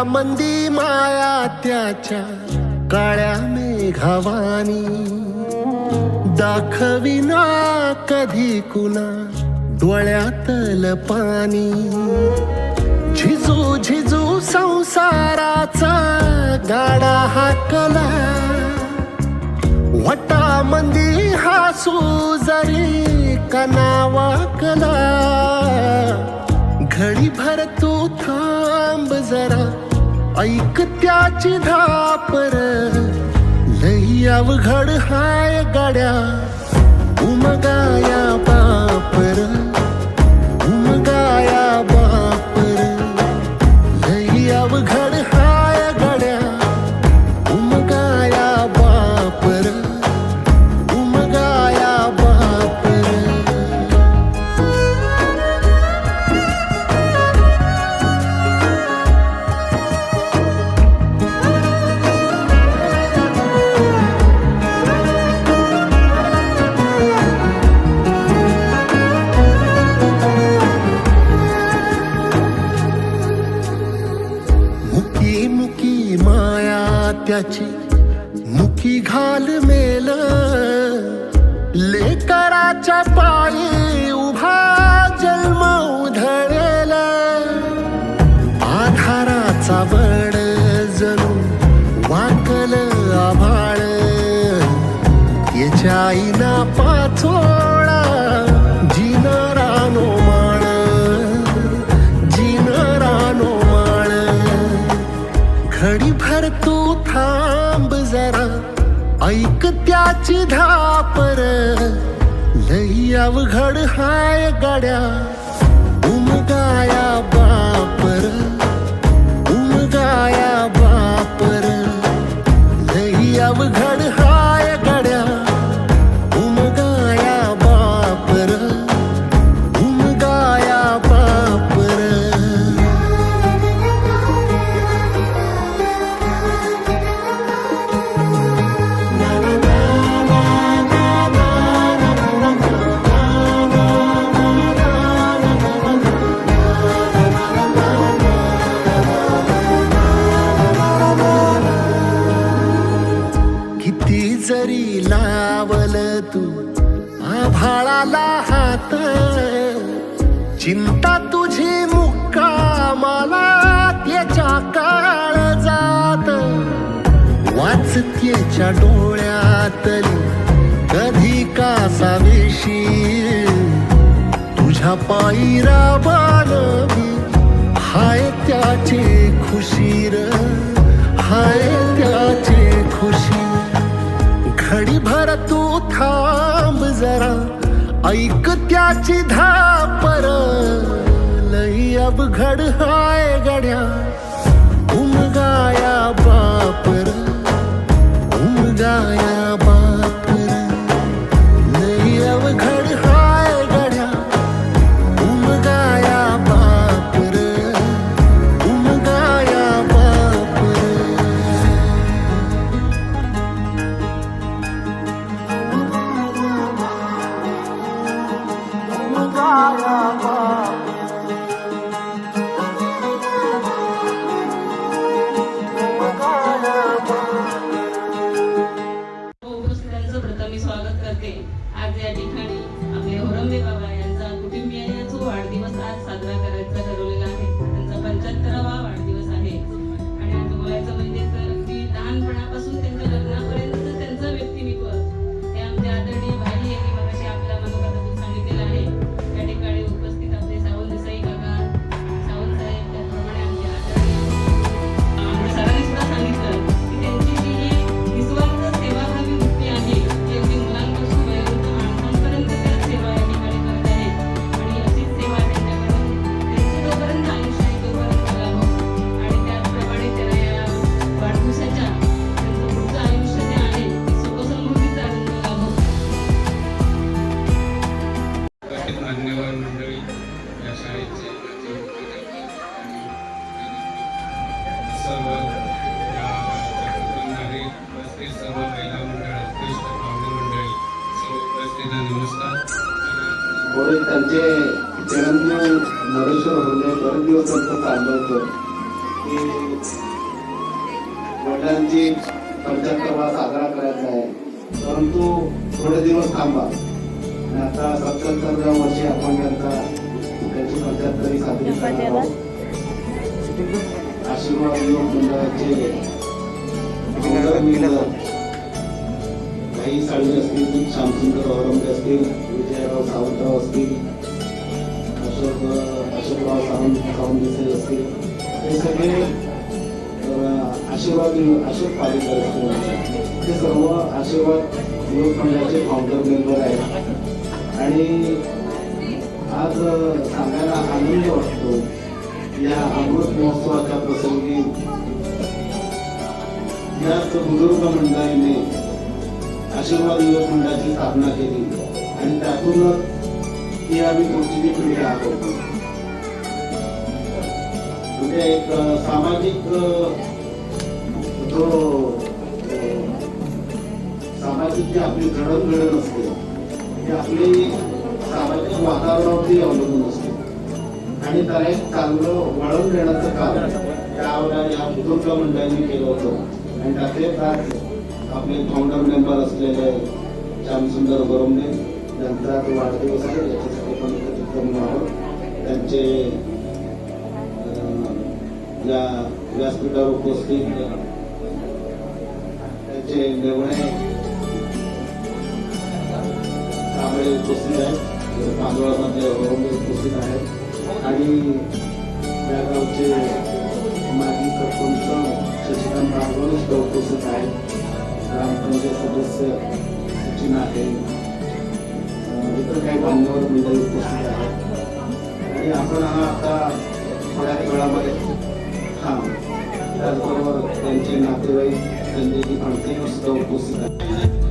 मंदी माया त्याच्या काळ्या मेघावानी, दाखविना कधी कुणा डोळ्यातल पाणी. झिजू झिजू संसाराचा गाडा हाकला, वटा मंदी हासू जरी कनावाकला. घडी भर तू थांब जरा, ऐक त्याची धापर. लई अवघड हाय गाड्या, उमगाया बापर, उमगाया बापर. लई अवघड हाय गाड्या, उमगाया बापर, उमगाया बापर. मुकी मुकी माया त्याची मुकी घाल मेल. लेकराच्या पायी उभा जन्म उधळेल. आधाराचा वड जणू वाकल आभाळ. त्याच्या आईना पाचोळा जिनारानो माळ, जिनारानो माळ. घडी भर तू थांब जरा, ऐक त्याची धापर. लई अवघड हाय गाड्या, उमगाया बापर, उमगाया बापर. लई अवघड हाय गाड्या, उमगाया बापर, उमगाया बापर. किती जरी लावल तू आभाळाला हात, चिंता तुझी मुक्कामाला त्याच्या काळजात. वाचतेच्या डोळ्यातली कधी कासावेशी, तुझ्या पायी राबानवी हाय त्याचे खुशीर, हाय त्याचे खुशी. घडी भर तू थांब जरा, ऐक त्याची धापर. लई अवघड हाय गड्या, उमगाया बापर, उमगाया बापर. लई अवघड हाय गड्या, उमगाया बापर, उमगाया बापर. उपस्थितांचं प्रथम मी स्वागत करते. आज या ठिकाणी आपले होरंबे बाबा यांचा कुटुंबियांचा वाढदिवस आज साजरा करायचा ठरवलेला आहे. त्यांचा 75वा वाढदिवस आहे. आणि आज बोलायचं म्हणजे तर की लहानपणापासून त्यांच्या लग्नापर्यंत त्यांचं व्यक्तिमत्व हे आमच्या आदरणीय भाई यांनी मगाशी आपल्या मनोगतातून सांगितलेलं आहे. या ठिकाणी उपस्थित आपले सावंत देसाई काका, सावंत साहेब, त्याचप्रमाणे आमचे आदरणीय सरांनी सुद्धा सांगितलं की त्यांची जी ही निस्वार्थ सेवाभावी वृत्ती आहे ती अगदी मुलांपासून वयोवृद्ध माणसांपर्यंत त्या सेवा या ठिकाणी करत आहेत. आणि अशीच सेवा त्यांच्याकडून त्यांचं जोपर्यंत आयुष्य आहे तोपर्यंत लाभो. आणि त्याचप्रमाणे त्यांना या वाढदिवसाच्या त्यांचं पुढचं आयुष्य जे आहे ते सुखसमृद्धीचा आनंद लाभो. मान्यवर मंडळी, या शाळेचे सर्व या नागरी उपस्थित सर्व महिला मंडळ, ज्येष्ठ पाहुणे मंडळी, सर्व उपस्थितांना नमस्कार. त्यांचे जन्म नरेश्वर होते बरेच दिवस त्यांचं चाललं होतं. की वडिलांची 75वा साजरा करायचा आहे, परंतु थोडे दिवस थांबा. आणि आता 77व्या वर्षी आपण त्यांची 75वी साजरी करणार आहोत. आशीर्वाद योग मंडळाचे काही साळवी असतील, श्यामसुंदर औरंगे असतील, विजयराव सावंतराव असतील, अशोकराव सावंत असतील, हे सगळे अशोक पालेकर असतील, हे सर्व आशीर्वाद योग मंडळाचे फाउंडर मेंबर आहेत. आणि आज सांगायला आनंद वाटतो या अमृत महोत्सवाच्या प्रसंगी याच बुजुर्ग मंडळीने आशीर्वाद योग मंडळाची स्थापना केली आणि त्यातूनच ही आम्ही पुढची पिढी आहोत. म्हणजे एक सामाजिक जी आपली जडणघडण असते ती आपली सामाजिक वातावरणावरती अवलंबून असते आणि त्याला एक चांगलं वळण देण्याचं काम या बुजुर्ग मंडळींनी केलं होतं. आणि त्यातलेच आज आपले फाउंडर मेंबर असलेले श्यामसुंदर औरंगे यांचा तो वाढदिवस आहे, याच्यासाठी पण एकत्रित करून आहोत. त्यांचे या व्यासपीठावर उपस्थित त्यांचे मेवणे कांबळे उपस्थित आहेत, पांडुळामधले औरंगे उपस्थित आहेत आणि या गावचे माजी सरपंच शशिकांत बागवणिष्ठ उपस्थित आहेत, ग्रामपंचायत सदस्य सचिन आहे, इतर काही मान्यवर मंडळी उपस्थित आहेत. आणि आपण हा आता थोड्याच वेळामध्ये त्याचबरोबर त्यांचे नातेवाईक संजयजी फडके सुद्धा उपस्थित आहेत.